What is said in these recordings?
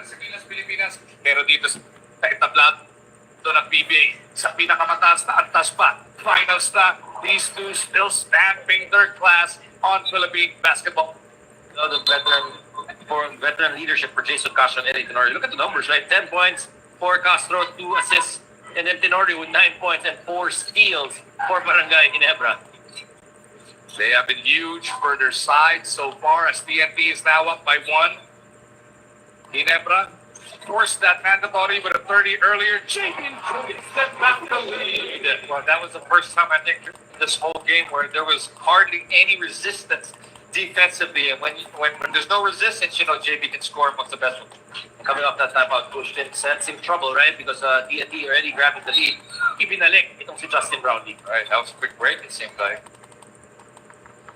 sa Pilipinas. Pero dito sa etablado ng PBA, sa pinakamataas na antas pa, finals na, these two still stamping their class on Philippine basketball. The veteran leadership for Jason Castro and Eddie Tenorio. Look at the numbers, right? 10 points for Castro, 2 assists, and then Tenorio with 9 points and 4 steals for Barangay Ginebra. They have been huge for their side so far as TNT is now up by 1. Ginebra forced that mandatory with a 30 earlier. JB stepped back the lead. Well, that was the first time I think this whole game where there was hardly any resistance defensively, and when there's no resistance, JB can score amongst the best. Coming off that timeout, pushed in, sensing trouble, right? Because TNT already grabbing the lead. Ibinalik itong si Justin Brownlee. Right, that was a quick break, it seemed like.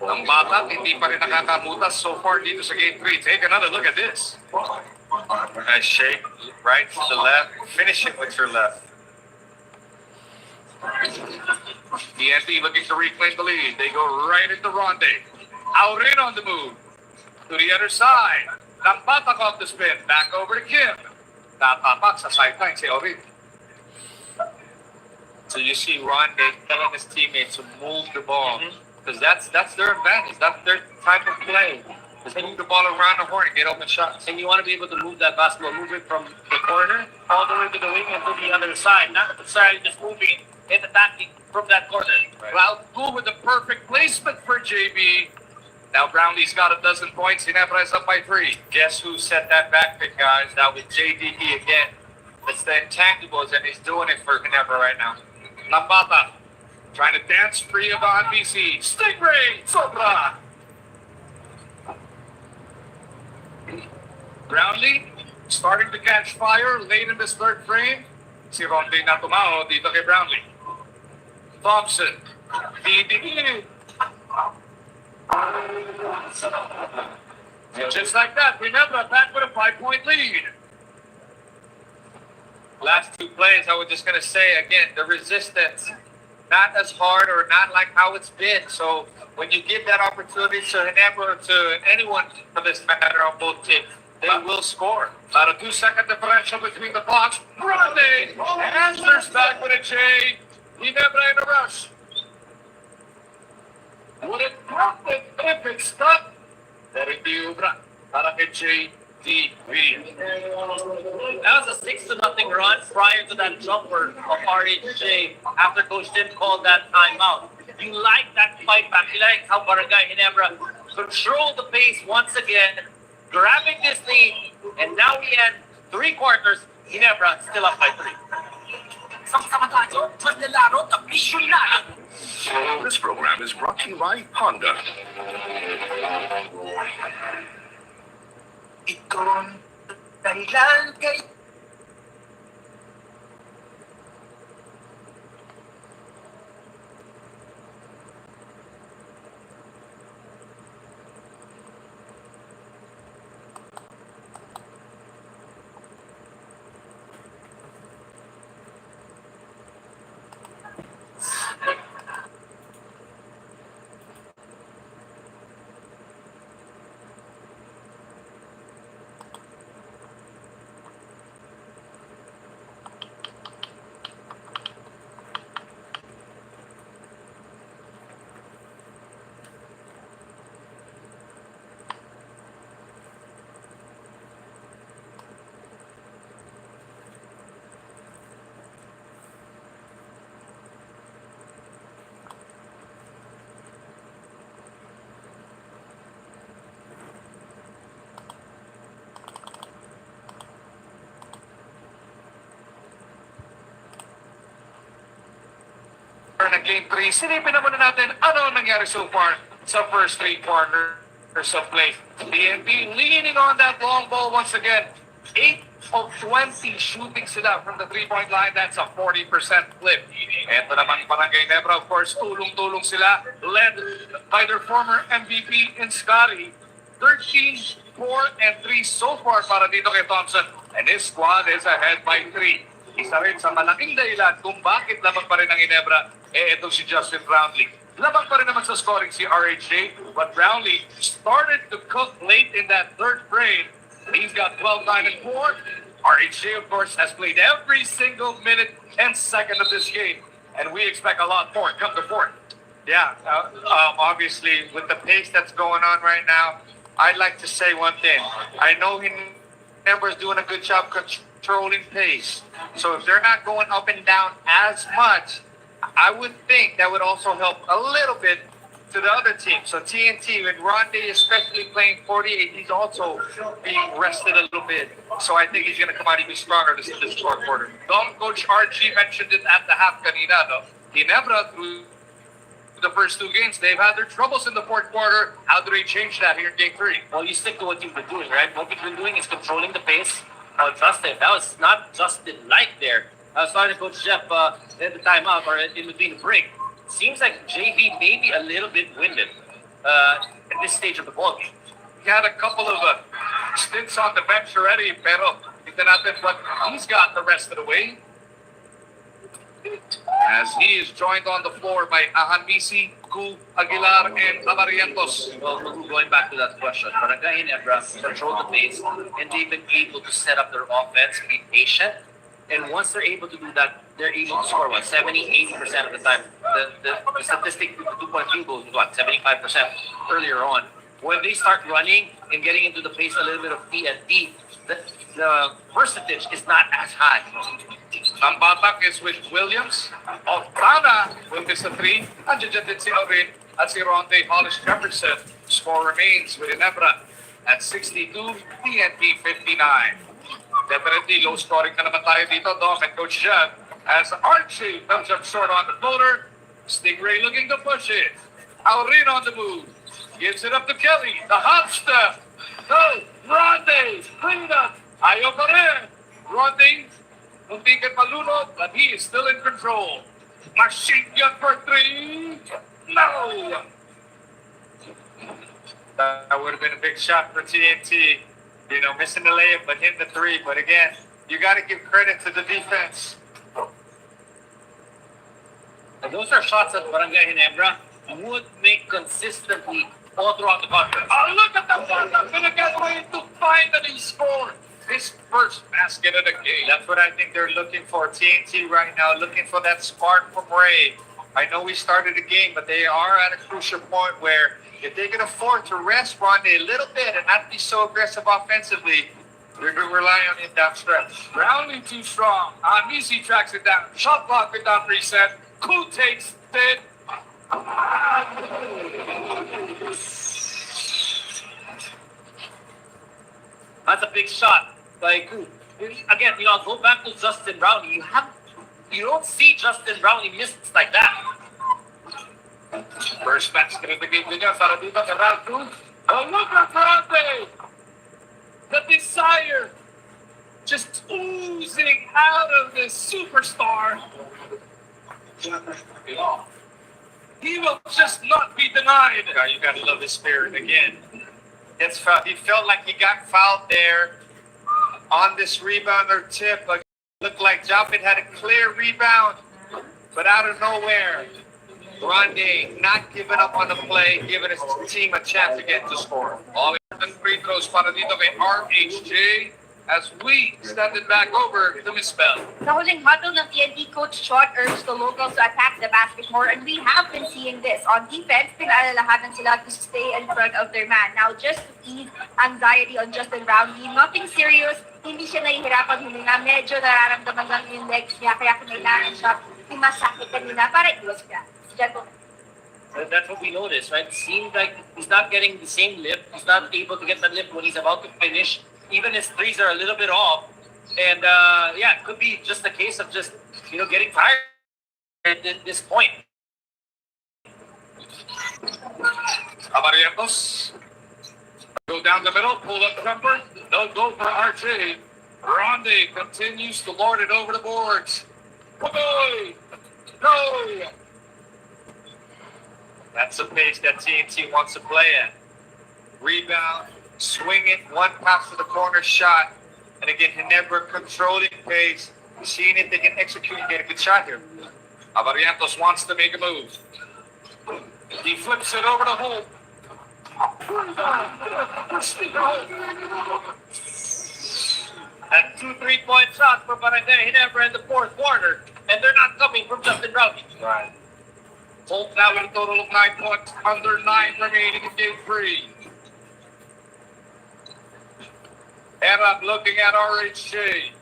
Ang bata, hindi pa rin nakakamutas so far dito sa Game 3. Take another look at this. Nice shake, right to the left, finish it with your left. TNT looking to reclaim the lead. They go right into Ronde. Out in on the move. To the other side. Nampatak off the spin. Back over to Kim. Natapak sa sideline si Ovid. So you see Ronde telling his teammates to move the ball. Because that's their advantage. That's their type of play. Just move the ball around the horn and get open shots. And you want to be able to move that basketball, move it from the corner all the way to the wing and to the other side. Not necessarily just moving and attacking from that corner. Right. Cloud cool with the perfect placement for JB. Now Brownlee's got a dozen points. Ginebra is up by 3. Guess who set that back pick, guys? That was JDP again. It's the intangibles, and he's doing it for Ginebra right now. Nambata trying to dance free of the NBC. Stingray! Sobra! Brownlee starting to catch fire late in this third frame. Si Ronde na tumao dito kay Brownlee. Thompson. DDE. Just like that, remember, back with a 5-point lead. Last 2 plays, I was just going to say again, the resistance, not as hard or not like how it's been. So when you give that opportunity to Ginebra or to anyone for this matter on both teams, they will score. About a 2-second differential between the blocks. Ronde answers back with a J. Ginebra in a rush. Would it happen if it stuck? Very Ubra. Para kay J.D. Williams. That was a 6-0 run prior to that jumper of RHJ after Coach Tim called that timeout. You like that fight back. You like how Barangay Ginebra controlled the pace once again, grabbing this lead, and now we had 3 quarters. Ginebra still up by 3. This program is brought to you by Honda. ng Game 3, silipin naman natin ano nangyari so far sa first 3 quarters of play. TNT leaning on that long ball once again. 8 of 20 shooting sila from the 3-point line. That's a 40% clip. Ito naman Barangay Ginebra, of course, tulong-tulong sila, led by their former MVP in Scotty. 13, 4, and 3 so far para dito kay Thompson. And his squad is ahead by 3. Isa rin sa malaking dahilan kung bakit lamang pa rin ang Ginebra, itong si Justin Brownlee. Lamang pa rin naman sa scoring si RHJ, but Brownlee started to cook late in that third frame. He's got 12, 9, and 4. RHJ, of course, has played every single minute and second of this game. And we expect a lot more come the fourth. Yeah, obviously, with the pace that's going on right now, I'd like to say one thing. I know Ginebra is doing a good job controlling pace. So if they're not going up and down as much, I would think that would also help a little bit to the other team. So TNT, with Rondé especially playing 48, he's also being rested a little bit. So I think he's going to come out even stronger this fourth quarter. Coach RG mentioned it at the half kanina, no? Ginebra, through the first two games, they've had their troubles in the fourth quarter. How do they change that here in game 3? Well, you stick to what you've been doing, right? What you've been doing is controlling the pace. Oh, Justin, that was not Justin-like there. I was talking to Coach Jeff at the timeout or in between the break. Seems like JV may be a little bit winded at this stage of the ball game. He had a couple of stints on the bench already, pero tignan natin what he's got the rest of the way. As he is joined on the floor by Ahanmisi, Ku, Aguilar, and Abarientos. Well, going back to that question, Barangay Ginebra control the pace and they've been able to set up their offense, be patient. And once they're able to do that, they're able to score, 70-80% of the time. The statistic, the 2-point field goal is 75% earlier on. When they start running and getting into the pace a little bit of TNT, the percentage is not as high. Ang batak is with Williams. Altana will miss the 3. Andiyan din si Alvin at si Rondé Hollis Jefferson. Score remains with Ginebra at 62, TNT 59. Definitely low scoring na naman tayo dito, Dom and Coach Jeff. As Archie comes up short on the floater, Stingray looking to push it. Aurin on the move. Gives it up to Kelly. The hop step. No, Rondé, clean it up. Ayaw pa rin. Rondé, munti ka palunod, but he is still in control. Machine gun for 3. No! That would have been a big shot for TNT. You know, missing the layup, but hitting the 3. But again, you got to give credit to the defense. And those are shots that Barangay Ginebra would make consistently all throughout the conference. Oh, look at the one that's going to get away to finally score his first basket of the game. That's what I think they're looking for. TNT right now, looking for that spark from Ray. I know we started the game, but they are at a crucial point where if they can afford to rest Rondé a little bit and not be so aggressive offensively, they're going to rely on him down stretch. Brownlee too strong. Anisi tracks it down. Shot clock without reset. Ku takes it. That's a big shot by Ku. Again, I'll go back to Justin Brownlee. You don't see Justin Brownlee miss like that. First basket of the game niya para dito kay Ralph. Oh, look at Rondé! The desire just oozing out of this superstar. He will just not be denied. You got to love his spirit again. He felt like he got fouled there on this rebound or tip. Like, looked like Japit had a clear rebound, but out of nowhere, Rondé not giving up on the play, giving his team a chance again to score. All the free throws para dito kay RHJ as we send it back over to Miss Bell. Sa huling huddle ng TNT, Coach Chot urged the locals to attack the basket more, and we have been seeing this. On defense, pinaalalahanan sila to stay in front of their man. Now, just to ease anxiety on Justin Brownlee, nothing serious, hindi siya nahihirapan huminga. Medyo nararamdaman lang yung legs niya, kaya kailangan siya masakit kanina para iwas ka. That's what we noticed, right? It seems like he's not getting the same lift. He's not able to get the lift when he's about to finish. Even his threes are a little bit off. And it could be just a case of just, getting tired at this point. Abarientos. Go down the middle, pull up jumper. No go for RJ. Rondé continues to lord it over the boards. Boy! No! That's the pace that TNT wants to play at. Rebound, swing it, one pass to the corner shot. And again, Ginebra controlling pace, seeing if they can execute and get a good shot here. Abarientos wants to make a move. He flips it over to Holt. And 2 3-point shots for Barangay Ginebra in the fourth quarter. And they're not coming from Justin Rowdy. Right. Holt now with a total of 9 points, under 9 remaining in game 3. Erap looking at RHJ.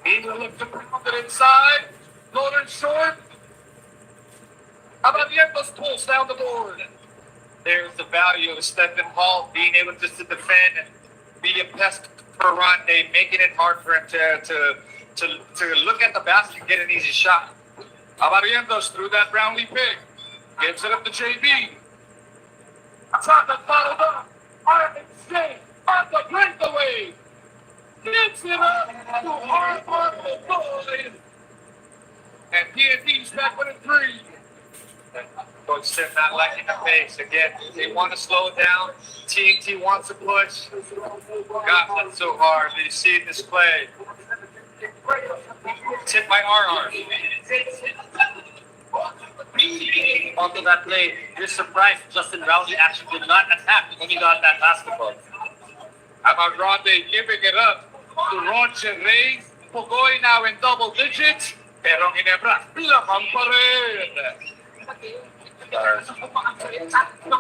He will look to put it inside. Golden short. Abadientos pulls down the board. There's the value of Stephen Hall being able just to defend and be a pest for Rondé, making it hard for him to look at the basket and get an easy shot. Abadientos through that Brownlee pick. Gives it up to JB. Shot that followed up. RHJ on the breakaway. Gives it up to our Marvel boys. And TNT's back with a 3. Coach said not liking the pace. Again, they want to slow it down. TNT wants to push. God, that's so hard. You see this play. It's hit by RR. Onto that play, you're surprised Justin Rowdy actually did not attack when he got that basketball. How about Rondé giving it up to Roger Reyes? Pugoy now in double digits. Pero Ginebra, lamang pa rin.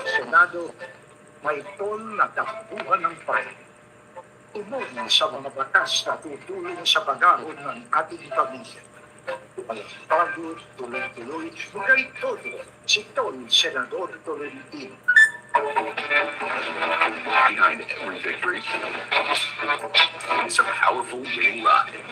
Senado, may tol na takbuhan ng pahay. Tunod sa mga batas na tutulong sa pag-ahon ng ating pamilya. Pagpagod, tuloy-tuloy, magay todo, si Tol Senador Tolentino. Behind every victory is a powerful winning line.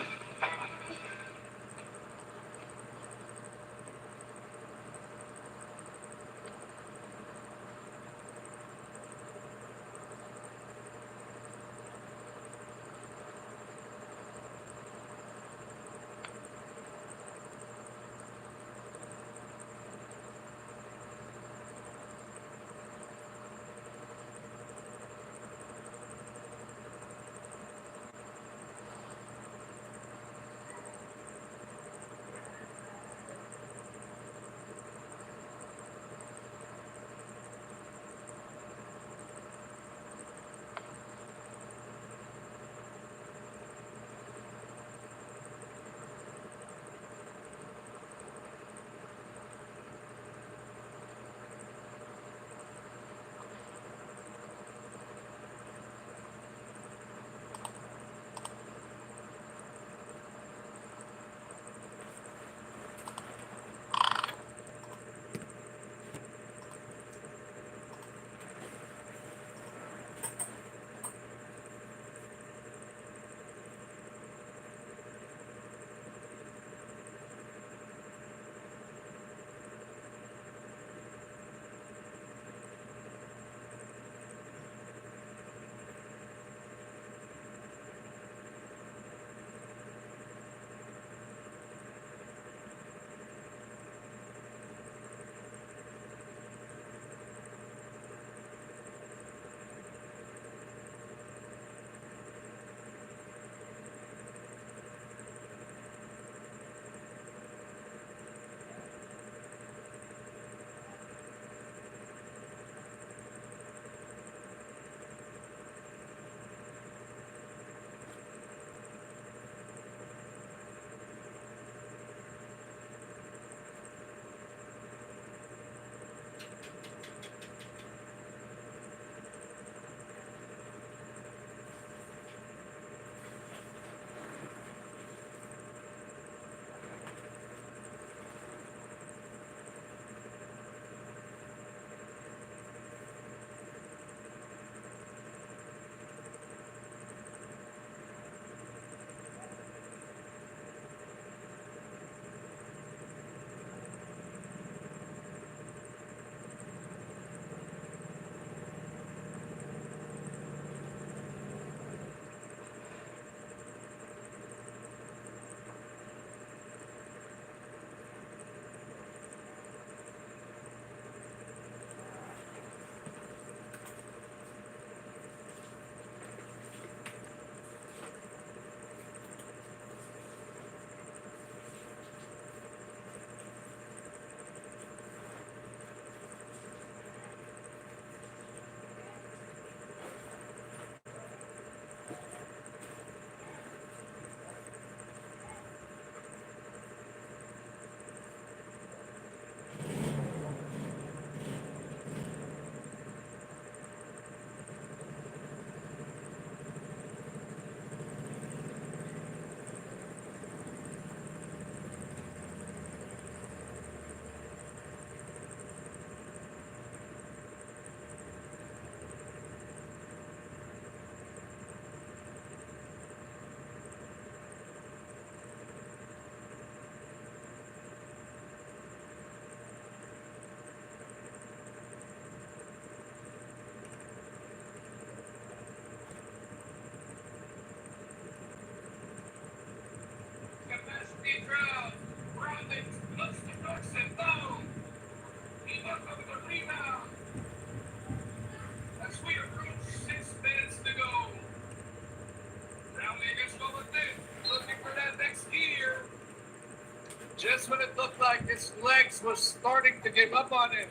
his legs were starting to give up on him.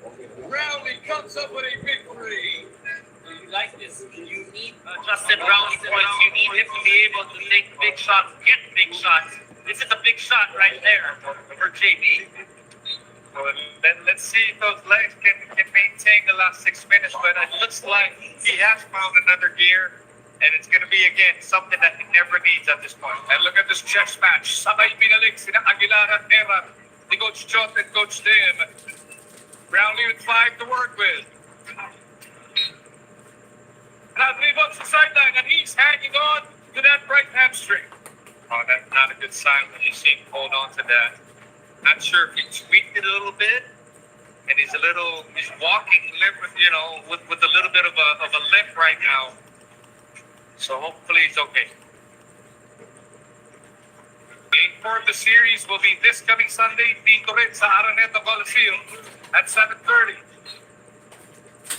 Brownlee comes up with a victory. You like this? You need Justin Brownlee points. You need him to be able to take big shots, get big shots. This is a big shot right there for JB. Well, let's see if those legs can maintain the last 6 minutes. But it looks like he has found another gear. And it's going to be, again, something that he never needs at this point. And look at this chess match. Sabay binalik sina Aguilar at Era. Ni Coach Jot and Coach Tim. Brownlee with 5 to work with. Now 3 bucks the sideline, and he's hanging on to that right hamstring. Oh, that's not a good sign when you see him hold on to that. Not sure if he tweaked it a little bit. And he's walking, with a little bit of a limp right now. So hopefully he's okay. Game 4 of the series will be this coming Sunday, dito rin sa Araneta Coliseum at 7:30.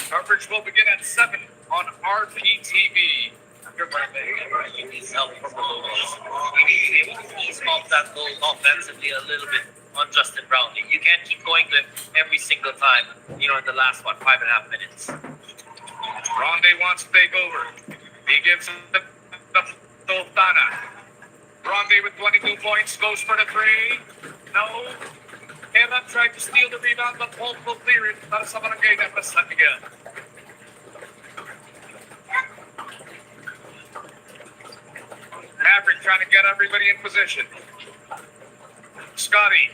Coverage will begin at 7 on RPTV. He needs help from the locals. He needs to be able to ease off that goal offensively a little bit on Justin Brownlee. You can't keep going to him every single time, in the last, 5.5 minutes. Ronde wants to take over. He gives him the Tana. Ronde with 22 points goes for the 3. No. Era tried to steal the rebound, but Holt will clear it para sa Barangay na San Miguel. Maverick trying to get everybody in position. Scotty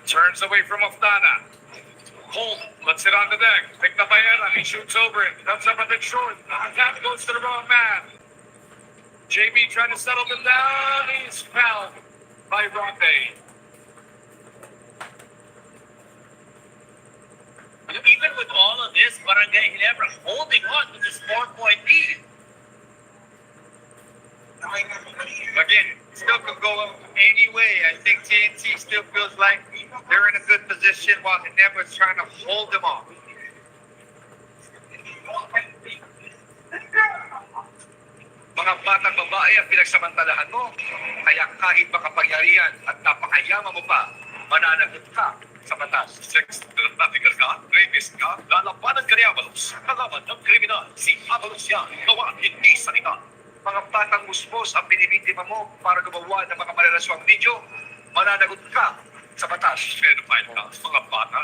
turns away from Oftana. Holt lets it on the deck. Picked up by Era. He shoots over it. Comes up a bit short. Tap goes to the wrong man. JB trying to settle them down. He's fouled by Ronde. Even with all of this, Barangay Ginebra holding on to this 4-point lead. Again, still could go any way. I think TNT still feels like they're in a good position while Ginebra is trying to hold them off. Mga batang babae ang pinagsamantalahan mo, kaya kahit makapangyarihan at napakayaman mo pa, mananagot ka sa batas. Sex trafficker ka, rapist ka, lalabanan ka ni Avalos. Kalaban ng kriminal, si Avalos yan, gawa hindi salita. Mga batang musmos ang binibiktima mo para gumawa ng mga malalaswang video, mananagot ka sa batas. Pedophile ka, mga bata.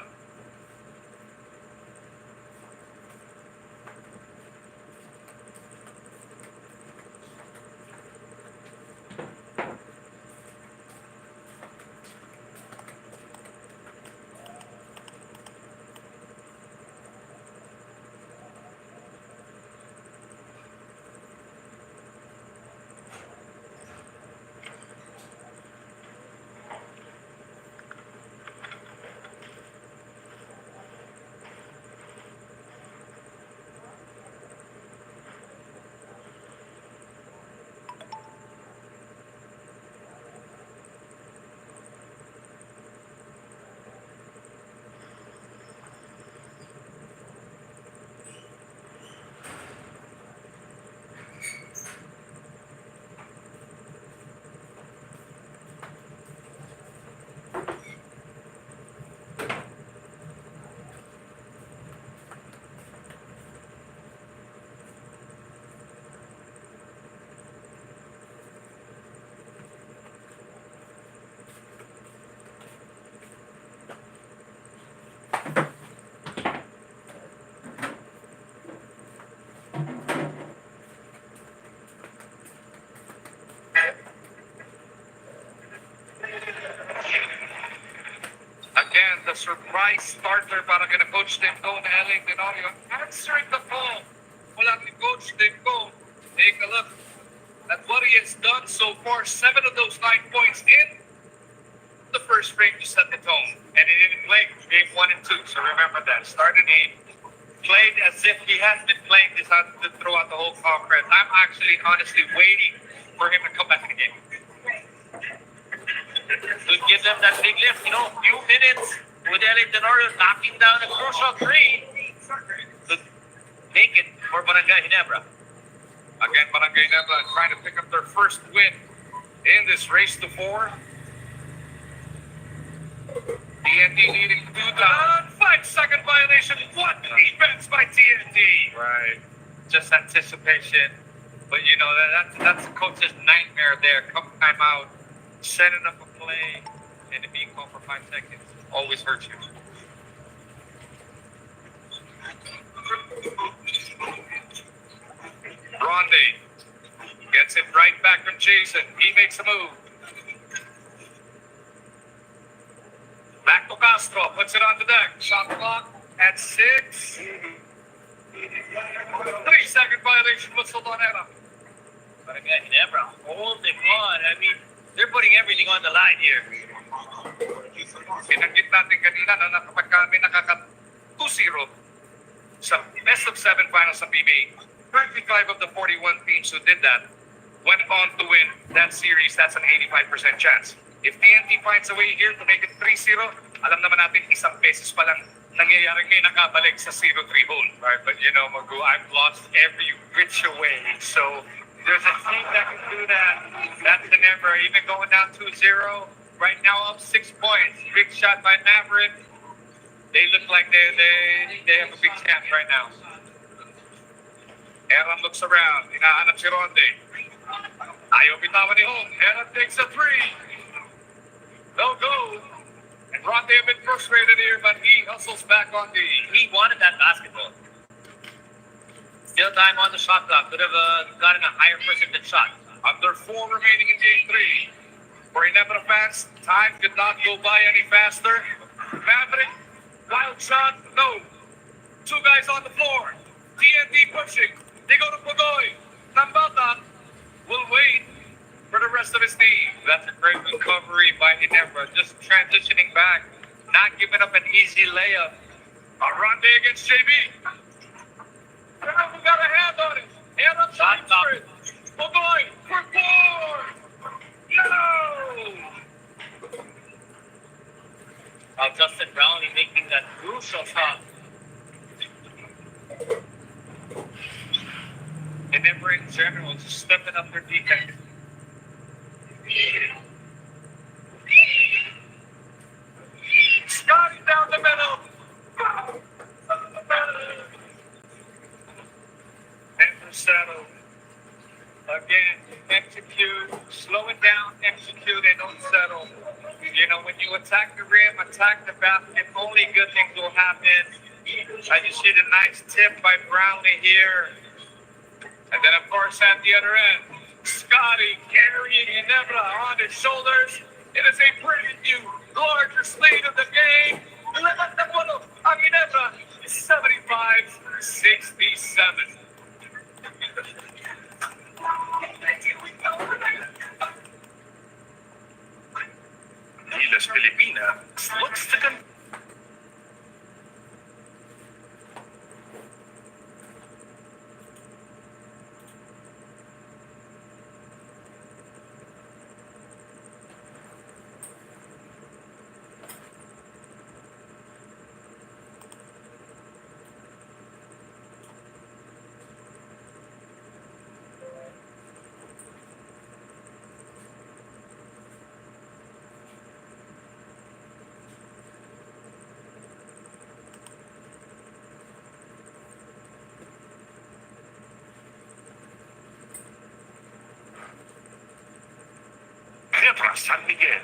Again, the surprise starter para kina Coach Timko na LA Tenorio answering the phone. Wala ni Coach Timko. Take a look at what he has done so far. 7 of those 9 points in the first frame to set the tone. And he didn't play game 1 and 2, so remember that. Started in, played as if he has been playing this throughout the whole conference. I'm actually honestly waiting for him to come back in the game. To give them that big lift, few minutes with LA Tenorio knocking down a crucial 3 to make it for Barangay Ginebra. Again, Barangay Ginebra trying to pick up their first win in this race to 4. TNT leading 2 down. 5-second violation. What defense by TNT? Right. Just anticipation. But you know, that's the coach's nightmare there. Come time out, setting up a play, and it being called for 5 seconds always hurts you. Ronde gets it right back from Jason. He makes a move. Back to Castro. Puts it on the deck. Shot clock at 6. 3-second violation. Whistle on Era. Barangay Ginebra holding on. I mean, they're putting everything on the line here. Pinanggit natin kanina na kapag kami nakaka 2-0 sa best of 7 finals sa PBA, 35 of the 41 teams who did that went on to win that series. That's an 85% chance. If TNT finds a way here to make it 3-0, alam naman natin isang beses pa lang nangyayari ngayon nakabalik sa 0-3 hole. Right, but you know, Magu, I've lost every which way. So there's a team that can do that. That's Ginebra. Even going down 2-0, right now up 6 points. Big shot by Maverick. They look like they have a big chance right now. Aaron looks around. Hinahanap si Ronde. Ayaw bitawan ni Home. Aaron takes a 3. No go. And Ronde a bit frustrated here, but he hustles back on the... He wanted that basketball. Still time on the shot clock. Could have gotten a higher percentage shot. Under 4 remaining in game 3. For Ginebra fans, time could not go by any faster. Maverick, wild shot, no. 2 guys on the floor. TNT pushing. They go to Pagoy. Nambata will wait for the rest of his team. That's a great recovery by Ginebra. Just transitioning back, not giving up an easy layup. Ronde against JB. We got a hand on it. Hand on Shot shot for it. Pagoy for 4. No! Now Justin Brownlee making that crucial shot. Ginebra in general just stepping up their defense. Scotty down the middle. Never settle. Again, execute, slow it down, execute, and don't settle. You know, when you attack the rim, attack the basket, only good things will happen. I just see the nice tip by Brownlee here. And then, of course, at the other end, Scotty carrying Ginebra on his shoulders. It is a pretty new, largest lead of the game. Lahat na puno ang Ginebra, 75-67. Gilas Pilipinas looks to Ginebra, San Miguel.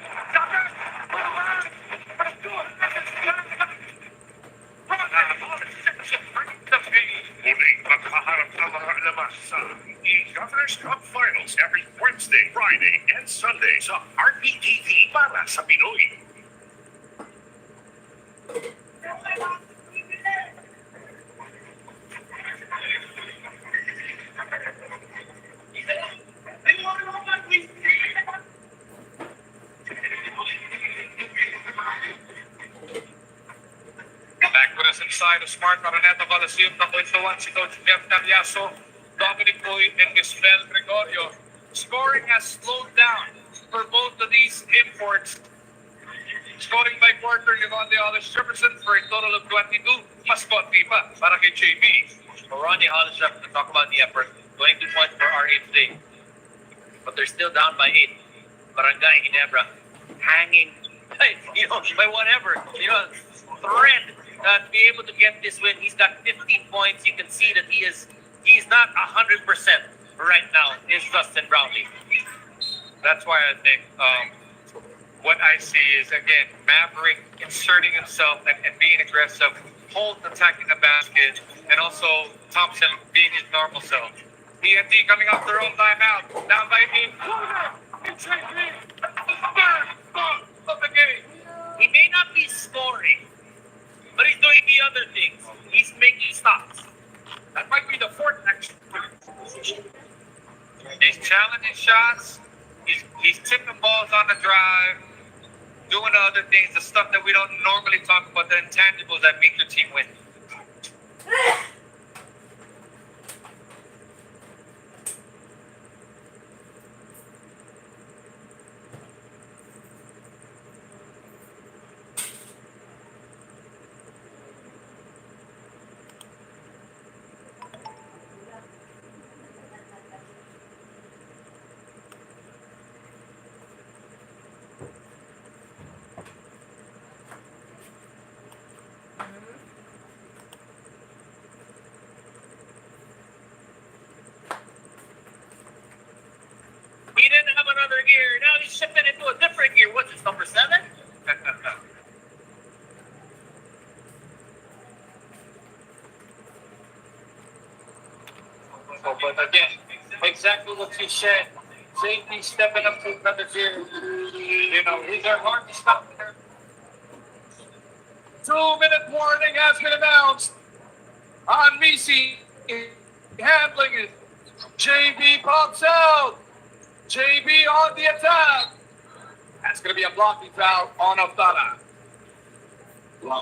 Muling magkaharap ng mga alamas sa E-Governors Cup Finals every Wednesday, Friday, and Sunday sa RPTV para sa Pinoy. Back with us inside of Smart Araneta Coliseum, nakwentuhan si Coach Jeff Naliaso, Dominic Boy, and Miss Bel Gregorio. Scoring has slowed down for both of these imports. Scoring by quarter, Yvonne Hollis Jefferson for a total of 22. Mas konti pa para kay JB. For Ronnie Hollis Jefferson to talk about the effort. 22 points for RH today. But they're still down by 8. Barangay Ginebra hanging by whatever, thread to be able to get this win. He's got 15 points. You can see that he's not 100% right now. Is Justin Brownlee. That's why I think what I see is, again, Maverick inserting himself and being aggressive, Holt attacking the basket, and also Thompson being his normal self. TNT coming off their own timeout, down by 8. It's a third of the game. He may not be scoring, but he's doing the other things. He's making stops. That might be the fourth action. He's challenging shots. He's tipping balls on the drive, doing the other things, the stuff that we don't normally talk about, the intangibles that make your team win. He didn't have another gear. Now he's shifting into a different gear. What's this, number 7? But again, exactly what you said. Safety stepping up to another gear. These are hard to stop. 2-minute warning has been announced on Misi. Handling it. JB pops out. JB on the attack. That's going to be a blocking foul on Avdala. When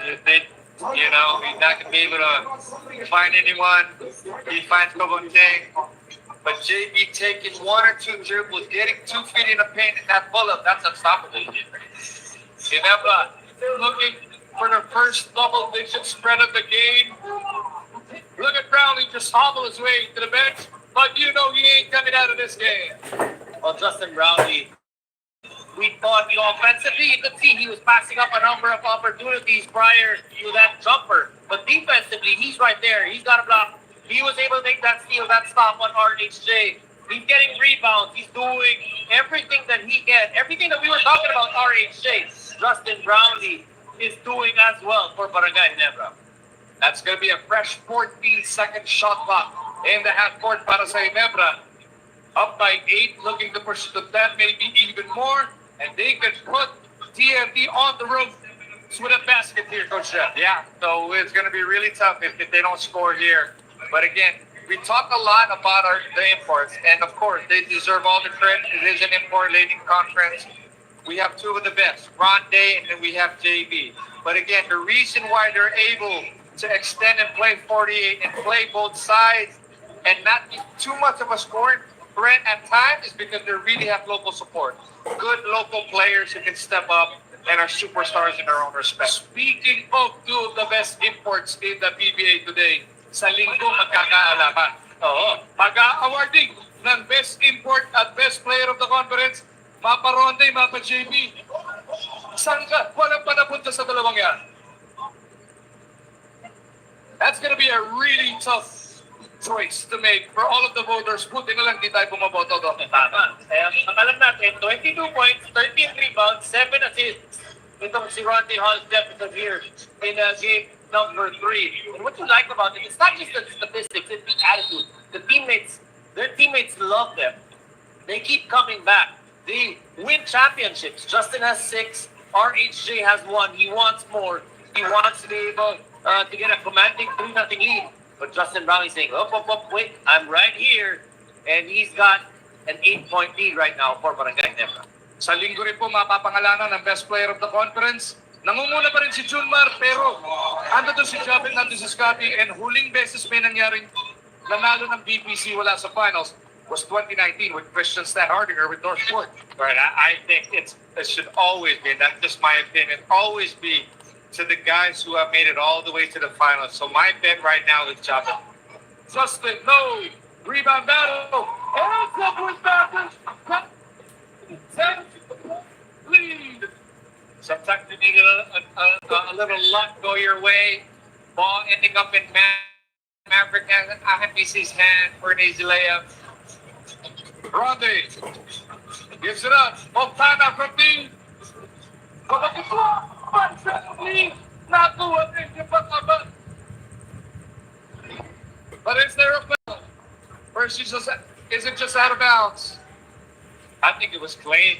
you think, he's not going to be able to find anyone. He finds Koboteng. But JB taking 1 or 2 dribbles, getting 2 feet in the paint, and that pull-up, that's unstoppable. Ginebra looking for the first double-digit spread of the game. Look at Brownlee just hobble his way to the bench, but he ain't coming out of this game. Well, Justin Brownlee, we thought, offensively, you could see he was passing up a number of opportunities prior to that jumper. But defensively, he's right there. He's got a block. He was able to make that steal, that stop on RHJ. He's getting rebounds. He's doing everything that he can. Everything that we were talking about RHJ, Justin Brownlee is doing as well for Barangay Ginebra. That's going to be a fresh 14-second shot clock in the half court para sa Ginebra. Up by 8, looking to push to 10, maybe even more. And they could put TNT on the road with a basket here, Coach Jeff. Yeah, so it's going to be really tough if they don't score here. But again, we talk a lot about the imports, and of course, they deserve all the credit. It is an import-laden conference. We have 2 of the best, Ronde, and then we have JB. But again, the reason why they're able to extend and play 48 and play both sides and not be too much of a scoring threat at times is because they really have local support. Good local players who can step up and are superstars in their own respect. Speaking of 2 of the best imports in the PBA today, sa linggo magkakaalaman. Oo. Pag-awarding ng best import at best player of the conference, Mapa Ronde, Mapa JB. Saan ka? Walang pa napunta sa dalawang yan. That's gonna be a really tough choice to make for all of the voters. Buti na lang di tayo bumaboto doon. Tama. Ang alam natin, 22 points, 13 rebounds, 7 assists. Itong si Ronde Hall's deficit here in game number 3. And what you like about it, it's not just the statistics, it's the attitude. Their teammates love them. They keep coming back. They win championships. Justin has 6, RHJ has 1. He wants more. He wants to be able to get a commanding 3-0 lead. But Justin Brownlee saying, wait, I'm right here. And he's got an 8-point lead right now for Barangay Ginebra. Sa linggo rin po mapapangalanan ng best player of the conference. Nangunguna pa rin si Junmar, pero ando doon si Jabin, ando si Scotty, and huling beses may nangyaring nanalo ng BPC wala sa finals was 2019 with Christian Stan Hardinger with Northport. Right, I think it should always be, that's just my opinion, always be to the guys who have made it all the way to the finals. So my bet right now is Jabba. Justin, no. Rebound battle. Oh, Cowboys backwards. Lead. Sometimes you need a little luck go your way. Ball ending up in Maverick Ahambisi's hand for an easy layup. Grande gives it up. Montana from the. But is there a foul? Or is it just out of bounds? I think it was clean.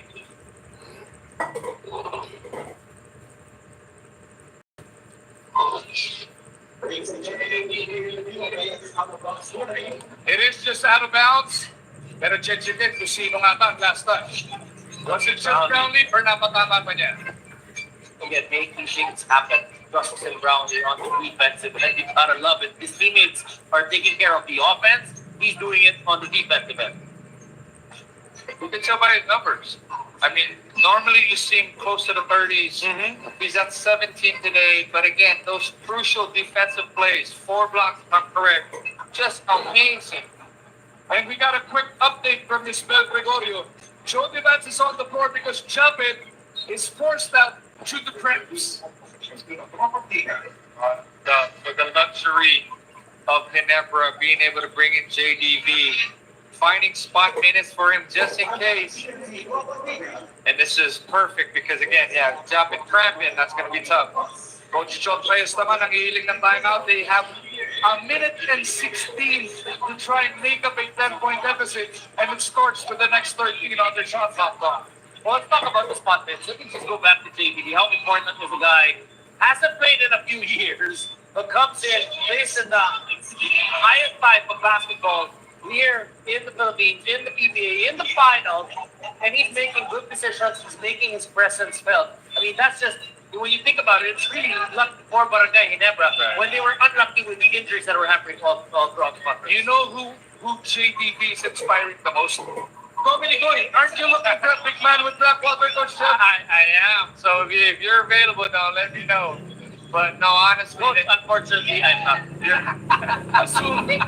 It is just out of bounds. Pero check din kung sino nga ba ang last touch. Was it just Brownlee or napatama pa niya? Again, making things happen. Justice Brownlee on the defensive end. You gotta love it. His teammates are taking care of the offense. He's doing it on the defensive end. You can tell by his numbers. I mean, normally you see him close to the 30s. He's at 17 today. But again, those crucial defensive plays, 4 blocks, if I'm correct, just amazing. And we got a quick update from Ismael Gregorio. Joe Devance is on the floor because Chavez is forced out to the cramps. The luxury of Ginebra being able to bring in JDV, finding spot minutes for him just in case. And this is perfect because again, yeah, Japit cramping, that's going to be tough. Coach John Reyes naman ang hihiling ng timeout. They have a minute and 16 to try and make up a 10-point deficit, and it starts with the next 13 on their shot clock. Well, let's talk about the spot minutes. Let me just go back to JBD. How important is a guy hasn't played in a few years, but comes in, plays in the highest five of basketball here in the Philippines, in the PBA, in the finals, and he's making good decisions. He's making his presence felt. I mean, that's just, when you think about it, it's really lucky for Barangay Ginebra when they were unlucky with the injuries that were happening all throughout the conference. You know who JDV is inspiring the most? Dominic Goy, aren't you looking for a big man with Blackwater, Coach John? I am. So if you're available now, let me know. But no, honestly, Coach, unfortunately, I'm not. Assuming.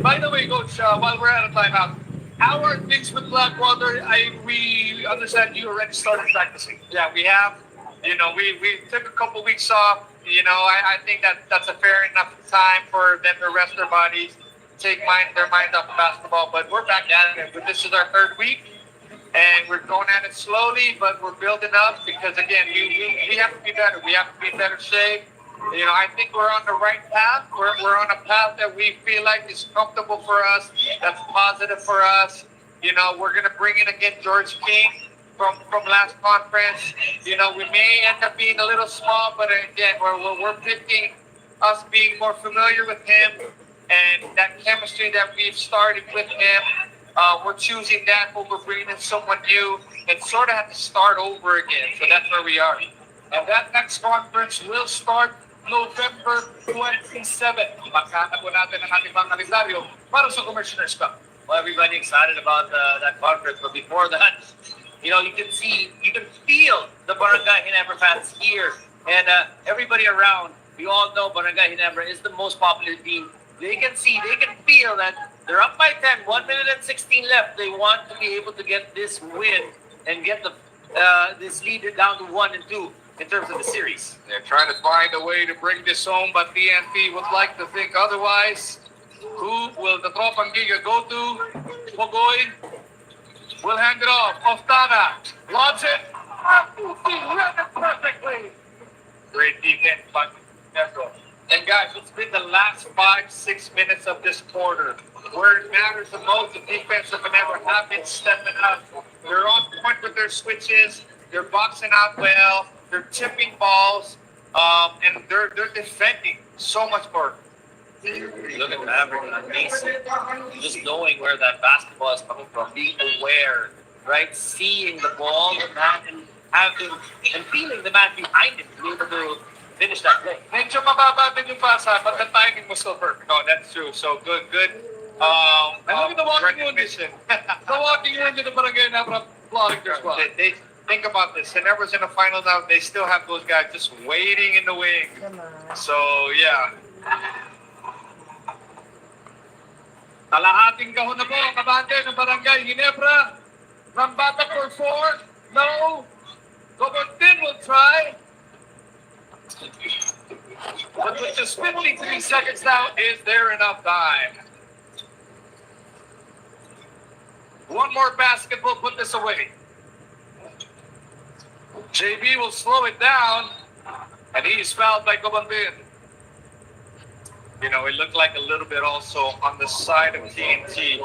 By the way, Coach, while we're at a timeout, how are things with Blackwater? We understand you already started practicing. yeah, we have. You know, we took a couple weeks off. You know, I think that's a fair enough time for them to rest their bodies, take their mind off basketball. But we're back at it. This is our 3rd week, and we're going at it slowly, but we're building up because again, we have to be better. We have to be in better shape. You know, I think we're on the right path. We're on a path that we feel like is comfortable for us, that's positive for us. You know, we're going to bring in again George King from last conference. You know, we may end up being a little small, but again, we're picking us being more familiar with him and that chemistry that we've started with him. We're choosing that over bringing in someone new and sort of have to start over again. So that's where we are. And that next conference will start November 27. Makita po natin ang ating mga kalendaryo para sa Commissioner's Cup. Well, everybody excited about that conference, but before that, you know, you can feel the Barangay Ginebra fans here, and everybody around. We all know Barangay Ginebra is the most popular team. They can feel that they're up by 10, 1 minute and 16 left. They want to be able to get this win and get this lead down to 1 and 2 in terms of the series. They're trying to find a way to bring this home, but TNT would like to think otherwise. Who will the TROPANG GIGA go to? Pogoy will hand it off. Oftana lobs it. Read it perfectly. Great defense by Ginebra. And guys, it's been the last 5-6 minutes of this quarter where it matters the most. The defense of Ginebra have been stepping up. They're on point with their switches. They're boxing out well. They're tipping balls, and they're defending so much more. Look at Maverick, amazing. Just knowing where that basketball is coming from, being aware, right? Seeing the ball, the man, and feeling the man behind him to be able to finish that play. Medyo mababa din yung pasa, but the timing was still perfect. No, that's true. So good. And look at the walking wounded. recognition. The walking wounded of Barangay Ginebra applauding their squad. They think about this. Ginebra's in the final now. They still have those guys just waiting in the wing. So, yeah. Kalahating kahon na po, kabante ng Barangay Ginebra. Rambata for 4. No. Gobertin will try. But with just 53 seconds now, is there enough time? One more basket will put this away. JB will slow it down, and he's fouled by Gobertin. You know, it looked like a little bit also on the side of TNT.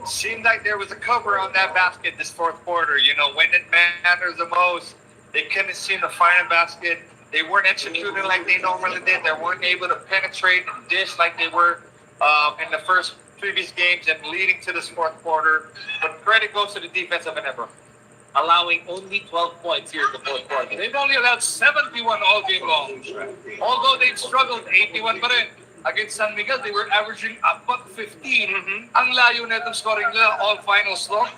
Seemed like there was a cover on that basket this fourth quarter. You know, when it matters the most, they couldn't seem to find a basket. They weren't executing like they normally did. They weren't able to penetrate and dish like they were in the previous games and leading to this fourth quarter. But credit goes to the defense of Ginebra. Allowing only 12 points here in the fourth quarter. They've only allowed 71 all game long. Although they've struggled 81 pa rin. Against San Miguel, they were averaging about 15. Ang layo na itong scoring nila, all finals long.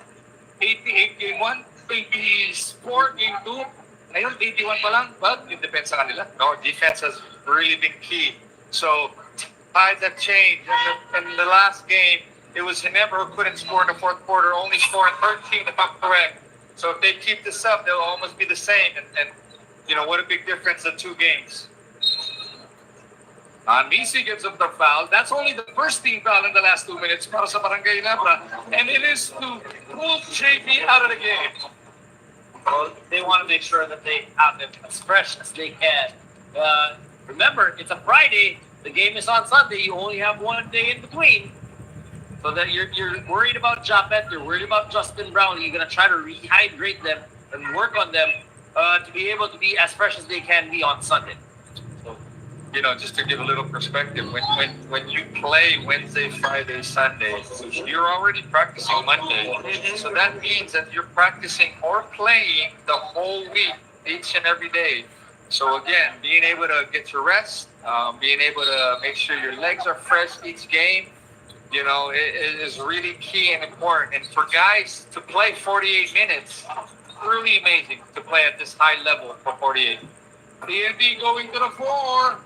88 game 1, 84 game 2. Ngayon, 81 pa lang, but it depends sa kanila. No, defense has really been key. So, tides have changed. In the last game, it was Ginebra who couldn't score in the fourth quarter, only scoring 13 if I'm correct. So if they keep this up, they'll almost be the same. And you know, what a big difference in 2 games. Nisi gives up the foul. That's only the first team foul in the last 2 minutes para sa Barangay Ginebra. And it is to pull JP out of the game. Well, they want to make sure that they have it as fresh as they can. Remember, it's a Friday. The game is on Sunday. You only have 1 day in between. So that you're worried about Japet, you're worried about Justin Brown. You're going to try to rehydrate them and work on them to be able to be as fresh as they can be on Sunday. So, you know, just to give a little perspective, when you play Wednesday, Friday, Sunday, you're already practicing Monday. So that means that you're practicing or playing the whole week, each and every day. So again, being able to get your rest, being able to make sure your legs are fresh each game, you know, it is really key and important. And for guys to play 48 minutes, really amazing to play at this high level for 48. TNT going to the floor.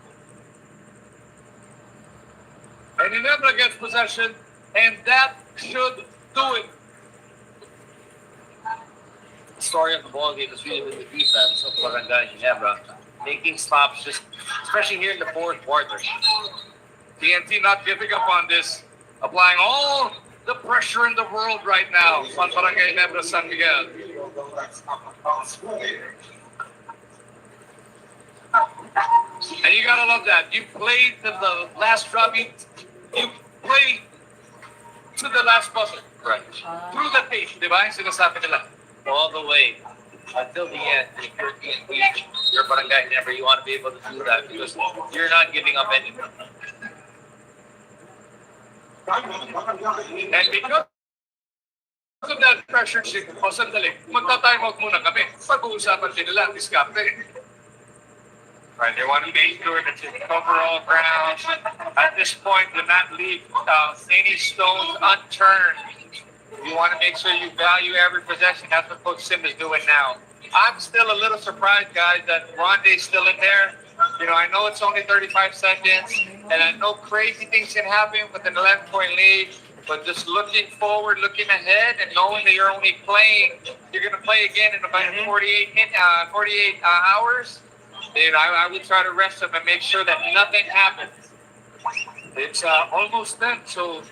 And Ginebra gets possession, and that should do it. The story of the ball game is really with the defense of Barangay Ginebra, making stops, just especially here in the fourth quarter. TNT not giving up on this, applying all the pressure in the world right now on Barangay Ginebra San Miguel. And you gotta love that. You played to the last drop. You played to the last buzzer. Right. Through the tape, di ba? Yung sinasabi nila. All the way until the end. If you're TNT, you're Barangay Ginebra, you want to be able to do that because you're not giving up anything. And because of that pressure, o sandali, magta-time out muna kami. Pag-uusapan din nila, diskarte. Right, they want to make sure that you cover all ground. At this point, do not leave any stones unturned. You want to make sure you value every possession. That's what Coach Sim is doing now. I'm still a little surprised, guys, that Rondé's still in there. You know, I know it's only 35 seconds, and I know crazy things can happen with an 11-point lead, but just looking forward, looking ahead, and knowing that you're only playing, you're going to play again in about 48 hours, then I would try to rest them and make sure that nothing happens. It's almost done, so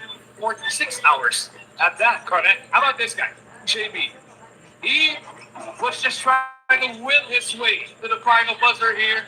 46 hours at that, correct? How about this guy, JB? He was just trying to will his way to the final buzzer here.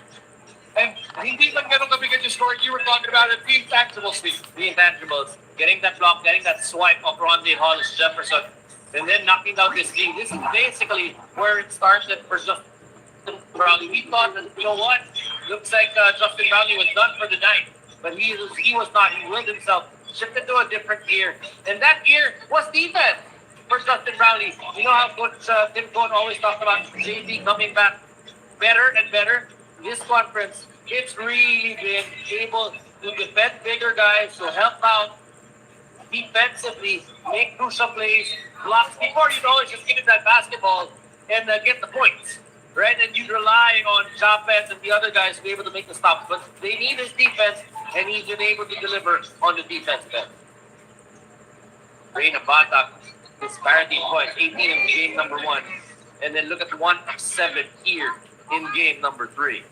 And hindi lang ganun kabigat yung score. You were talking about it, the intangibles, Steve. The intangibles, getting that block, getting that swipe of Rondé Hollis Jefferson, and then knocking down this lead. This is basically where it started for Justin Brownlee. We thought that, you know what, looks like Justin Brownlee was done for the night, but he was not. He willed himself, shifted to a different gear, and that gear was defense for Justin Brownlee. You know how Coach Tim Cohn always talked about JD coming back better and better. This conference, it's really been able to defend bigger guys, to help out defensively, make crucial plays, blocks. Before, you'd always just give it that basketball, and get the points, right? And you'd rely on Japet and the other guys to be able to make the stops. But they need his defense, and he's been able to deliver on the defense then. Reyna Batak, disparity points, 18 in game number 1. And then look at 1 of 7 here in game number 3.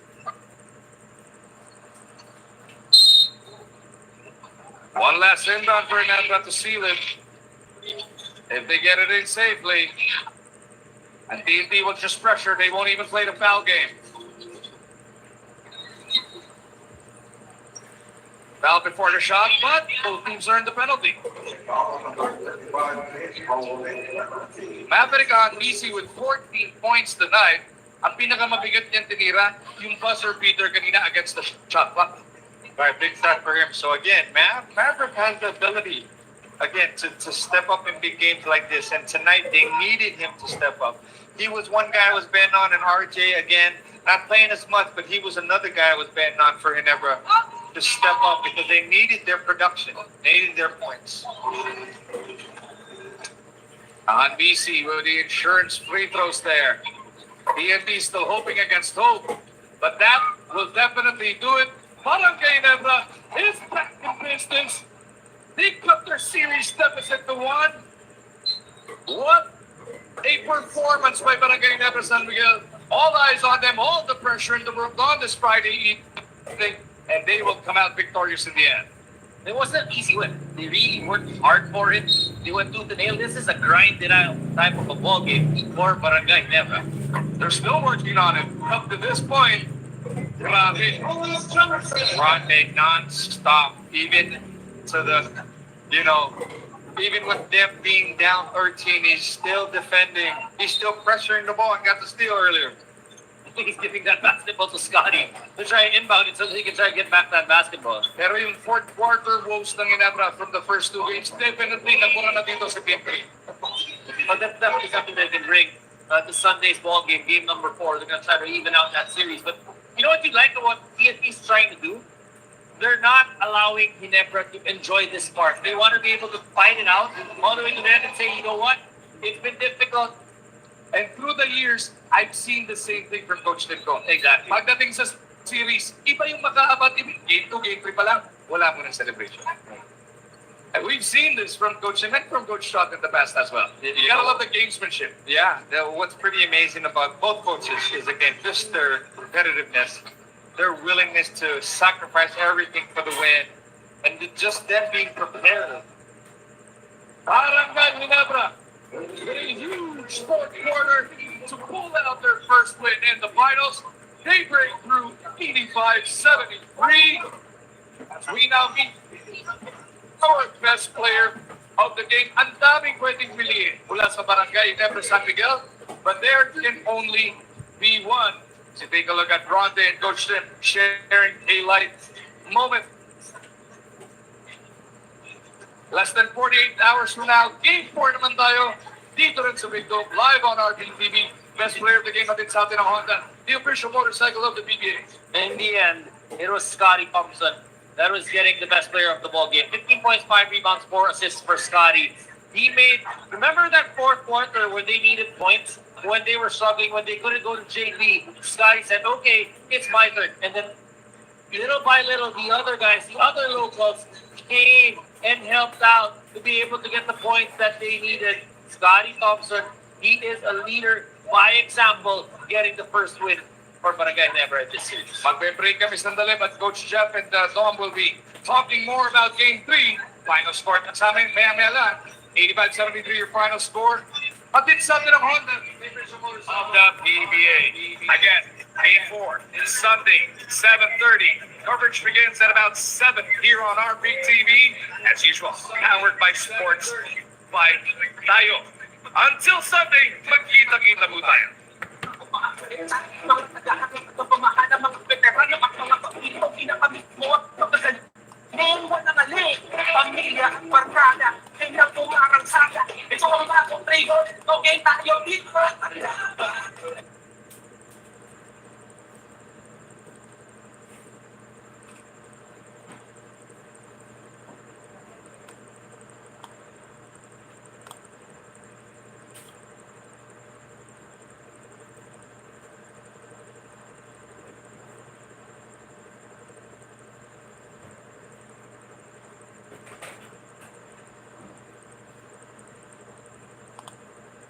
One last inbound for Ginebra to seal it. If they get it in safely, and TNT will just pressure, they won't even play the foul game. Foul before the shot, but both teams earned the penalty. Maverick on BC with 14 points tonight. Ang pinakamabigat niyang tinira, yung buzzer beater kanina against the shot clock. Right, big start for him. So again, Maverick has the ability, again, to step up in big games like this. And tonight, they needed him to step up. He was one guy I was betting on, and RJ, again, not playing as much, but he was another guy I was betting on for Ginebra to step up because they needed their production. They needed their points. On BC with the insurance free throws there. TNT still hoping against hope, but that will definitely do it. Barangay Ginebra is back in business. They cut their series deficit to 1. What a performance by Barangay Ginebra San Miguel. All eyes on them, all the pressure in the world on this Friday evening, and they will come out victorious in the end. It wasn't an easy win. They really worked hard for it. They went tooth and nail. This is a grind type of a ball game for Barangay Ginebra. They're still working on it. Up to this point, grabe. Grande non-stop, even to the, even with them being down 13, he's still defending. He's still pressuring the ball and got the steal earlier. He's giving that basketball to Scotty to try and inbound it so that he can try and get back that basketball. Pero yung fourth quarter woes ng Ginebra from the first 2 games, definitely nagmura na dito sa game 3. But that's definitely something they can bring to Sunday's ball game, game number 4. They're going to try to even out that series. But you know what you like about what TNT is trying to do? They're not allowing Ginebra to enjoy this part. They want to be able to fight it out all the way to the end and say, you know what? It's been difficult. And through the years, I've seen the same thing from Coach Tinko. Exactly. Pagdating sa series, iba yung makaabat. Game 2, game 3 pa lang, wala mo ng celebration. And we've seen this from Coach Tim and from Coach Shot in the past as well. You gotta love the gamesmanship. Yeah, what's pretty amazing about both coaches is, again, just their competitiveness, their willingness to sacrifice everything for the win, and just them being prepared. Barangay Ginebra with a huge fourth quarter to pull out their first win in the finals. They break through 85-73 as we now meet our best player of the game. Ang daming pwedeng piliin mula sa Barangay Ginebra San Miguel, but there can only be one. So take a look at Ronde and Coach Tim sharing a light moment. Less than 48 hours from now, Game 4 naman tayo. Dito rin sa Big Dome, live on RBTV. Best player of the game natin sa atin ang Honda, the official motorcycle of the PBA. In the end, it was Scotty Thompson that was getting the best player of the ball game. 15 points, 5 rebounds, 4 assists for Scotty. He made, remember that fourth quarter where they needed points? When they were struggling, when they couldn't go to JV, Scotty said, okay, it's my turn. And then little by little, the other guys, the other locals came and helped out to be able to get the points that they needed. Scotty Thompson, he is a leader by example, getting the first win for Barangay Ginebra this series. Magbe-break kami sandali, but Coach Jeff and Dom will be talking more about Game 3. Final score at sa amin, maya-maya lang. 85-73 your final score. Hatid sa atin ang Honda Of the PBA. Again, Game 4 is Sunday, 7:30. Coverage begins at about 7 here on RBTV. As usual, powered by Sports by Tayo. Until Sunday, magkita-kita po tayo. Pamilya, barkada, kanya pumarang saga. Ito ang mga kontrigo. Okay, tayo dito.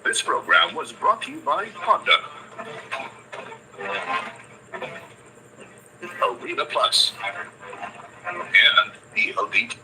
This program was brought to you by Honda. Arena Plus. And PLD.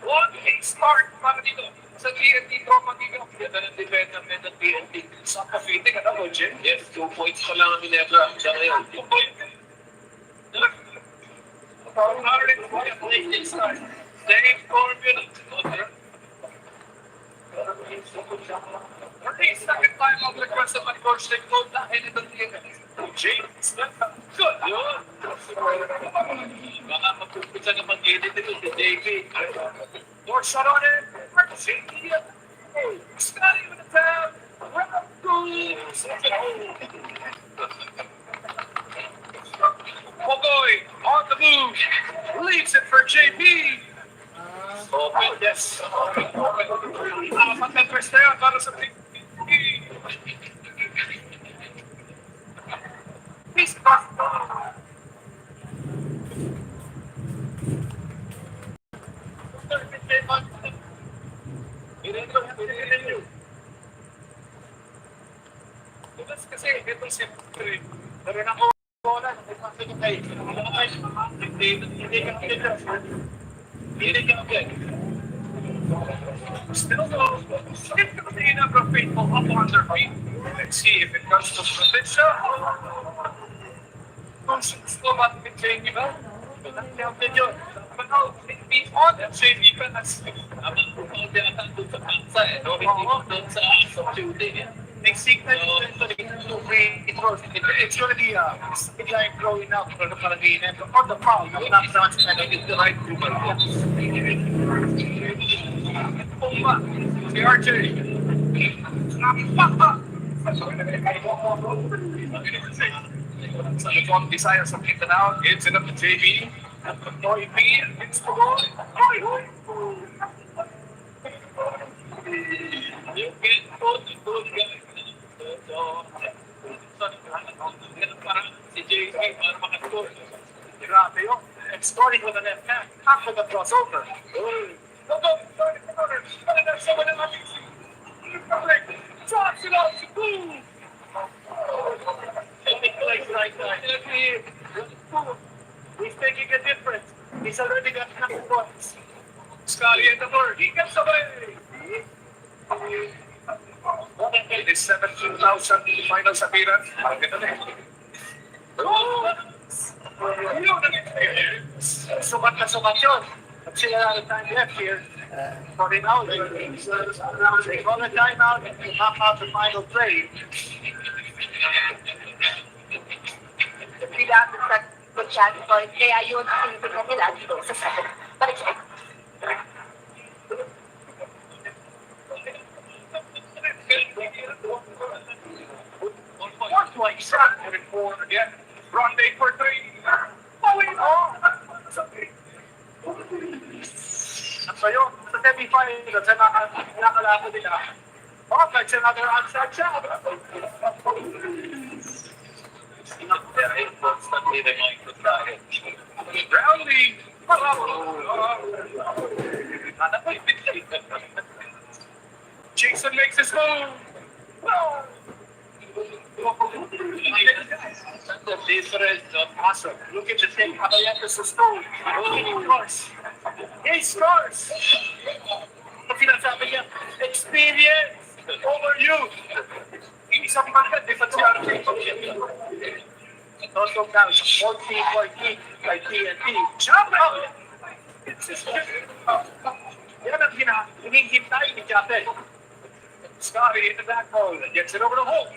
What a start para dito sa TNT Tropang Giga. Ganda ng development ng TNT. Sa Cavite ka na, Jim? Yes, 2 points pa lang ang Ginebra siya ngayon. 2 points. Dave Corbin. Second time of request of coach they called that in the James. Good. Yun. Baka magpupunta na mag-edit ito si JP. More shot on it. Scotty with the tab. Pogoy on the move. Leaves it for JP. Open. Yes. Mag-press na yan para sa team. He's back. Kasi ito siyempre, meron ako bola, hindi ka mag Still though, skip to the number of people up on their feet. Let's see if it comes to Provincia. Still not maintaining it up. But now, be on and say defense. Habang all the attack doon sa kansa eh. No, hindi mo doon sa shooting eh. Next signal is going to be it's going to be like growing up for the Palagine on the foul. Not It's the right group. Pumba. Si RJ. Sa Luzon, Visayas sa Mindanao, it's in up to JB. Toy P, it's the ball. You can put those guys. Parang si JP para makascore. Grabe yun. And scoring with an left hand after the crossover. Go, someone in my drops it off. Boom! He's making a difference. He's already got enough points. Scotty at the board. He gets away. It is 17,000 finals appearance. Sukat na sukat yun. At sila lang time left here. For the now, they call a timeout and they knock out the final play. Bigla sa kutsyan ko, kaya yun tinitignan nila dito sa second. Balik siya. One point shot moving forward again. Grande for three. Going on. At so yun, sa semi-final, sa nakalako nila, that's another outside shot. Brownlee. Jason makes his move. The difference of awesome. Look at the thing. Caballeros is goal. He scores. He scores. Ang sinasabi niya, experience over youth. Isang pagkat, di pa siya. Also now, 14-14 by TNT. Jump out! Yan ang hinihintay ni Japet. Scotty in the back hole. Gets it over the hole.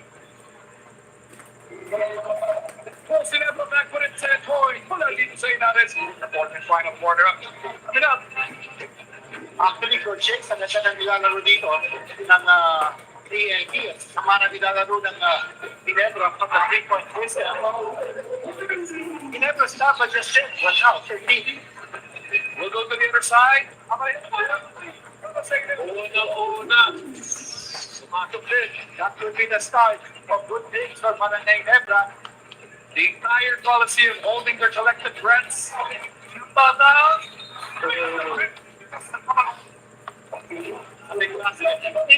Pulls it up, back with it, 10 points. Wala dito sa Inares. Fourth and final quarter up. Coming up. Actually, Coach Shakes, ang ganda ng nilalaro dito ng TNT. Sama na nilalaro ng Ginebra from the 3-point twist. Ginebra stop but just hit. Watch out, 13. We'll go to the other side. Una. Sumatok din. That could be the start of good things for Barangay Ginebra. The entire Coliseum holding their collective breaths.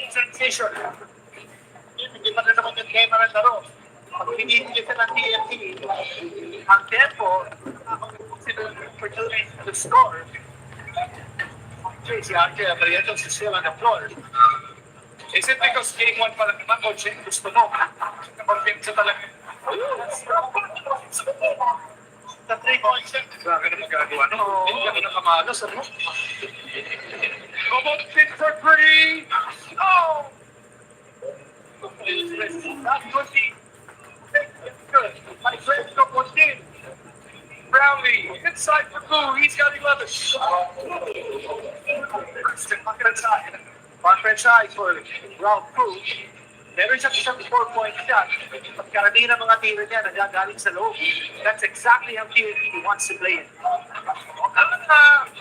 Sensation. Hindi pa na naman yung camera na ro. Pag pinigil ka ng TNT, ang tempo, sila perturbing the score. Si Archie Abrieto is still on the floor. Is it because game 1 pa lang naman, Coach, gusto mo? Kapag-game sa talaga. Sa 3-point shot. Grabe na magagawa. Hindi ka na kamalos. About fit for free. Oh! That's good. Good. My friend got 1 Brownlee, inside for Boo. He's got 11. Conference side for round 2. Meron siyang isang 4-point shot. Pagkaramihan ng mga tira niya nagagaling sa loob. That's exactly how TNT wants to play it.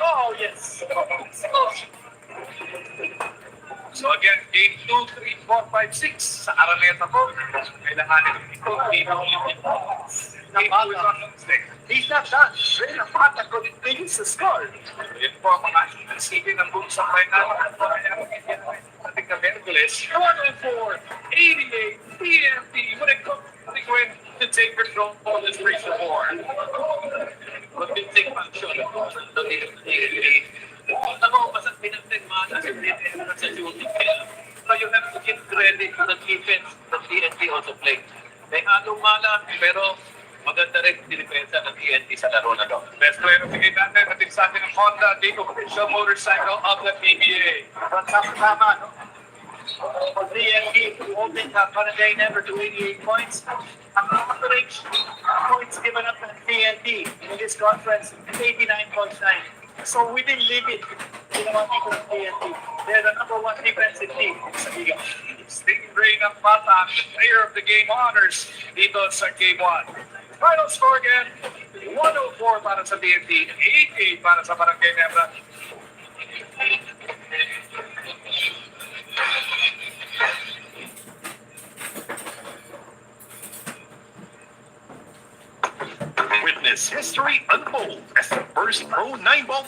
Oh, yes. So again, game 2, 3, 4, 5, 6 sa Araneta po. Kailangan ito. He's not done. Ray Napata continues to score. Yun po ang mga isipin ng buong sakay natin. Ating na Merkules. 104, 88, TNT. When it comes to win to take control of this race of war. Mag-big function. Ako, basta pinagtigmana sa shooting. So you have to give credit to the defense that TNT also played. May halong mana, pero maganda rin dinipensa ng TNT sa laro na doon. Best player of the game natin, ating sa atin ng Honda, the official motorcycle of the PBA. Tama, no? For TNT, holding Barangay Ginebra to 88 points. Ang average points given up ng TNT in this conference, 89.9. So within limit, ginawa dito ng TNT. They're the number 1 defensive team sa Liga. Stingray ng Mata, player of the game honors dito sa game 1. Final score again, 104 para sa TNT, 88 para sa Barangay Ginebra. Witness history unfold as the first Pro 9-ball